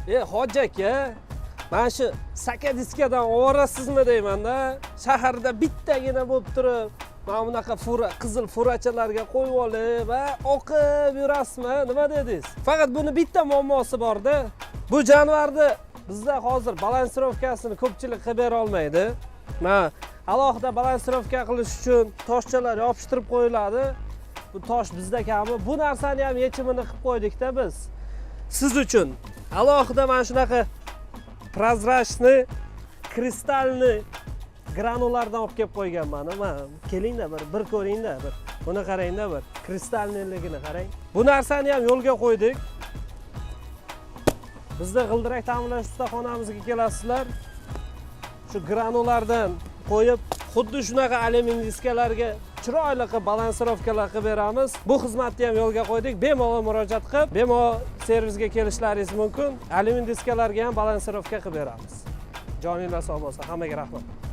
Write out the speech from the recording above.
Hoji aka, mana shu saka diskadan ovorasizmi deyman-da. Shaharda bittagina bo'lib turib, mana bunaqa qizil furachalarga qo'yib olib va o'qib yurasizmi? Nima dedingiz? Faqat buni bitta muammosi bor-da. Bu jonivorni bizda hozir balansirovkasini ko'pchilik qilib bera olmaydi. Mana alohida balansirovka qilish uchun toshchalar yopishtirib qo'yiladi. Bu tosh bizda kami. Bu narsani ham yechimini qilib qo'ydik-da biz. Siz uchun alohida mana shunaqa prozrachniy, kristalniy granulardan olib kelib qo'yganman. Mana kelingda bir ko'ringda, bir. Buni qarangda bir. Kristalniyligini qarang. Bu narsani ham yo'lga qo'ydik. Bizda g'ildirak ta'mirlash ustaxonamizga kelasizlar. Shu granulardan qo'yib, xuddi shunaqa alyumin diskalarga chiroyli qilib balansirovkalar qilib beramiz. Bu xizmatni ham yo'lga qo'ydik. Bemalol murojaat qilib, bemalol servisga kelishlaringiz mumkin. Alyumin diskalarga ham balansirovka qilib beramiz. Joninglar sog' bo'lsin. Hammaga rahmat.